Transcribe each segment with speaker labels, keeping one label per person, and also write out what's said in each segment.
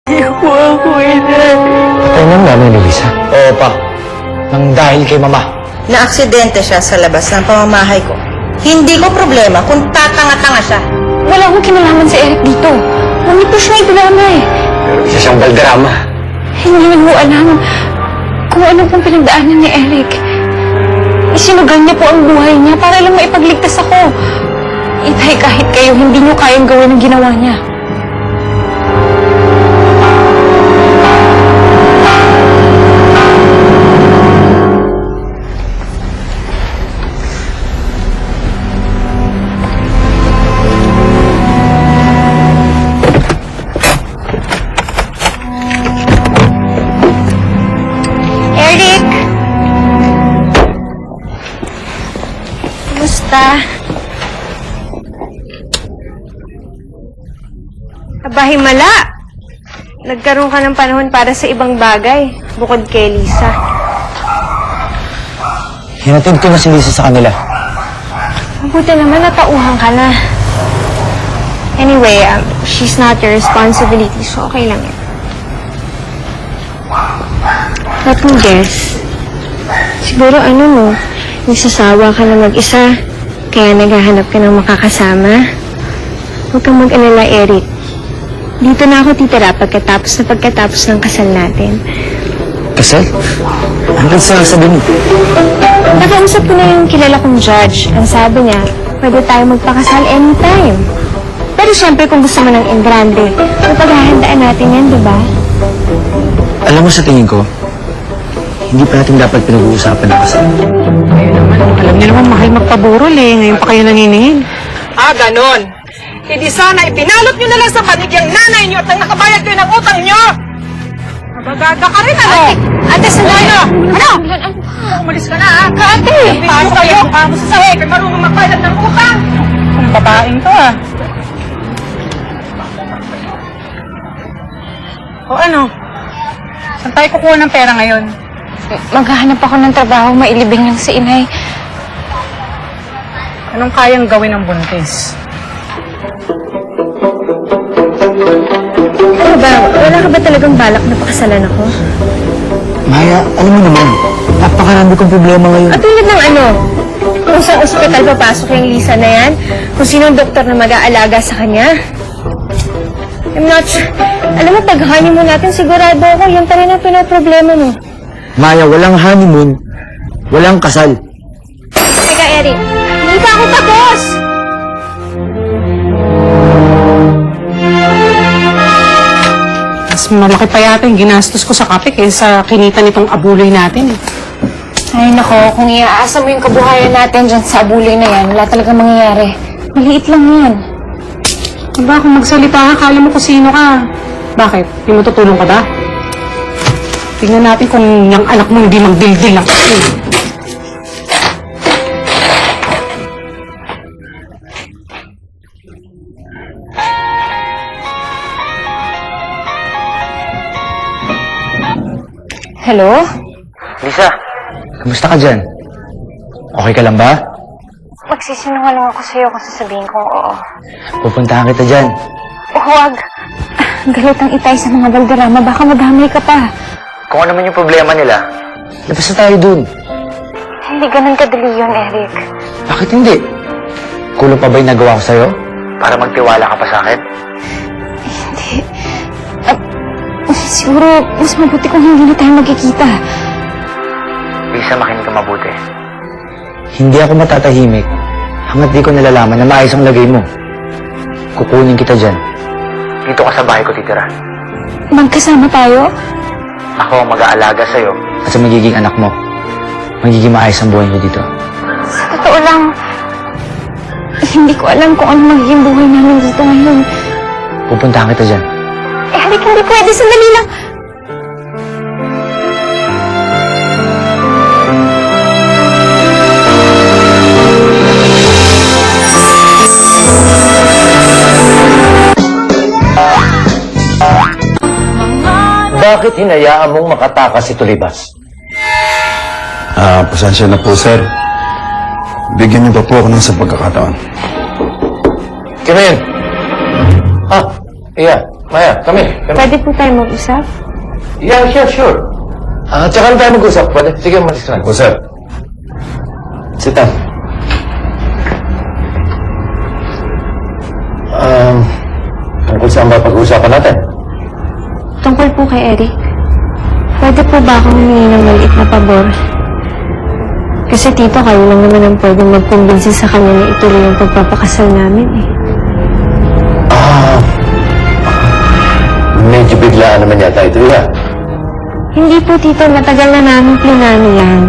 Speaker 1: Iwan ako, inay.
Speaker 2: Patay ng nanay ni Lisa? Oo pa. Nang dahil kay mama.
Speaker 3: Na-aksidente siya sa labas ng pamamahay ko. Hindi ko problema kung tatanga-tanga siya.
Speaker 4: Wala akong kinalaman si Eric dito. Nami-push na yung drama eh.
Speaker 2: Pero isa siyang balderama.
Speaker 4: Hindi mo alam kung ano pong pinagdaanan ni Eric. Isinugal niya po ang buhay niya para lang maipagligtas ako. Itay, kahit kayo, hindi niyo kayang gawin ang ginawa niya. Eric! Kumusta? Abahimala! Nagkaroon ka ng panahon para sa ibang bagay, bukod kay Lisa.
Speaker 2: Hinatid ko na si Lisa sa kanila.
Speaker 4: Mabuti naman natauhan ka na. Anyway, she's not your responsibility, so okay lang yan. Let me guess. Siguro nagsasawa ka na mag-isa, kaya naghahanap ka ng makakasama. Huwag kang mag-alala, Eric. Dito na ako titira pagkatapos ng kasal natin.
Speaker 2: Kasal? Hanggang sa sabi mo.
Speaker 4: Nakausap ko na yung kilala kong judge. Ang sabi niya, pwede tayo magpakasal anytime. Pero syempre kung gusto mo ng engrande, mapaghahandaan natin yan, di ba?
Speaker 2: Alam mo sa tingin ko, hindi pa natin dapat pinag-uusapan ng kasal.
Speaker 1: Kayo naman, alam niyo naman mahal magpaburol eh. Ngayon pa kayo nanginingin.
Speaker 5: Ah, ganon. Hindi sana ipinalot nyo na lang sa panig yung nanay nyo at nang nakabayad kayo ng utang nyo. Nabagaga ka rin, ano?
Speaker 4: Ate, sandali! Ano?
Speaker 5: Umalis ka na, ha?
Speaker 4: Ate!
Speaker 5: Paano kayo? Paano sa sahig? Kaya marunong magbayad ng utang.
Speaker 1: Kung babaeng to ah. O ano? Saan tayo kukuha ng pera ngayon?
Speaker 4: Maghahanap ako ng trabaho, mailibing lang si inay.
Speaker 1: Anong kayang gawin ng buntis?
Speaker 4: Ano ba? Wala ka ba talagang balak na pakasalan ako?
Speaker 2: Maya, alam mo naman, napakarami kong problema ngayon.
Speaker 4: At tulad ng kung saan ospital papasok yung Lisa na yan, kung sinong doktor na mag-aalaga sa kanya. I'm not sure. Alam mo, pag honeymoon natin, sigurado ako, yan pa rin ang pinaproblema mo.
Speaker 2: Maya, walang honeymoon, walang kasal.
Speaker 4: Teka, Eric. Hindi pa ako tapos!
Speaker 1: Mas malaki pa yata yung ginastos ko sa kape kaysa kinita nitong abuloy natin eh.
Speaker 4: Ay, nako, kung iaasa mo yung kabuhayan natin dyan sa abuloy na yan, wala talagang mangyayari. Maliit lang yan.
Speaker 1: Diba, kung magsalita ka, kala mo kung sino ka. Bakit? Di mo tutulong ka ba? Tingnan natin kung yung anak mo hindi magdildil lang.
Speaker 4: Hello?
Speaker 2: Lisa, kamusta ka dyan? Okay ka lang ba?
Speaker 4: Magsisinungaling ako sa'yo kung sasabihin kong oo.
Speaker 2: Pupuntahan kita dyan.
Speaker 4: Huwag. Galit ang itay sa mga balderama. Baka madamay ka pa.
Speaker 2: Kung ano man yung problema nila, labas na tayo dun.
Speaker 4: Hindi ganun kadali yun, Eric.
Speaker 2: Bakit hindi? Kulang pa ba yung nagawa ko sa'yo? Para magtiwala ka pa sa akin?
Speaker 4: Hindi. Siguro, mas mabuti kung hindi na tayo magkikita.
Speaker 2: Lisa, makinig ka mabuti. Hindi ako matatahimik hanggat di ko nalalaman na maayos ang lagay mo. Kukunin kita dyan. Dito ka sa bahay ko titira.
Speaker 4: Magkasama tayo?
Speaker 2: Ako ang mag-aalaga sa'yo at sa magiging anak mo. Magiging maayos ang buhay niyo dito.
Speaker 4: Sa totoo lang, hindi ko alam kung ano magiging buhay namin dito ngayon.
Speaker 2: Pupuntahan kita dyan.
Speaker 4: Eric, hindi pwede. Sandali lang.
Speaker 2: Bakit hinayaan mong makatakas si Tulibas?
Speaker 6: Pasensya na po, sir. Bigyan niyo pa po ako ng isang pagkakataon.
Speaker 2: Kim in! Iya.
Speaker 6: Maya, kami.
Speaker 4: Pwede po tayo mag-usap?
Speaker 6: Yeah, sure. Tsaka na tayo mag-usap. Pwede? Sige, malis na. Usap. Sit down. Tungkol saan ba pag-uusapan natin?
Speaker 4: Tungkol po kay Eric. Pwede po ba akong humingi ng maliit na pabor? Kasi tito, kayo lang naman ang pwedeng magkumbinsi sa kanya na ituloy ang pagpapakasal namin eh.
Speaker 6: Medyo biglaan naman yata ito, ya.
Speaker 4: Hindi po tito, matagal na namin plinano yan.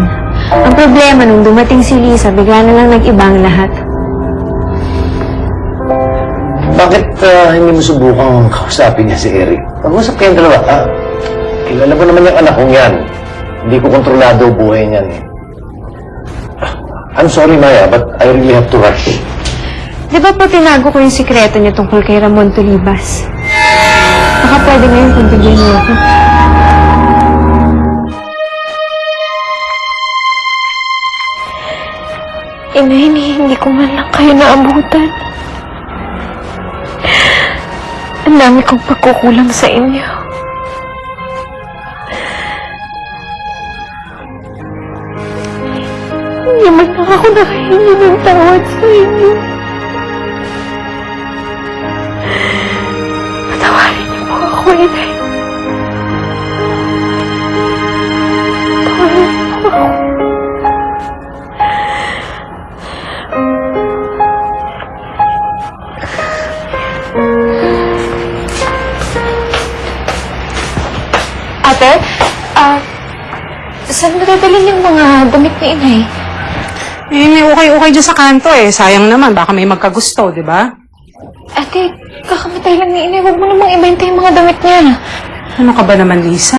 Speaker 4: Ang problema nung dumating si Lisa, bigla na lang nag-iba ang lahat.
Speaker 6: Bakit hindi mo subukang kausapin niya si Eric? Pag-usap kayong dalawa, ha? Kilala mo naman yung anak kong yan. Hindi ko kontrolado buhay niyan, eh. I'm sorry, Maya, but I really have to rush.
Speaker 4: Di ba po tinago ko yung sikreto niya tungkol kay Ramon Tulibas? Baka pwede ngayon kung bigyan niyo ako. Inay, hindi ko man lang kayo naabutan. Ang dami kong pagkukulang sa inyo. Hindi man lang ako nakahingi ng tawad sa inyo. Patawarin niyo po ako, Inay. Patawarin niyo po ako. Ate, saan mo dadalhin yung mga damit ni Inay?
Speaker 1: Eh, may ukay-ukay dyan sa kanto eh. Sayang naman, baka may magkagusto, di ba?
Speaker 4: Ate, kakamatay lang ni Inay. Huwag mo namang ibenta yung mga damit niya.
Speaker 1: Ano ka ba naman, Lisa?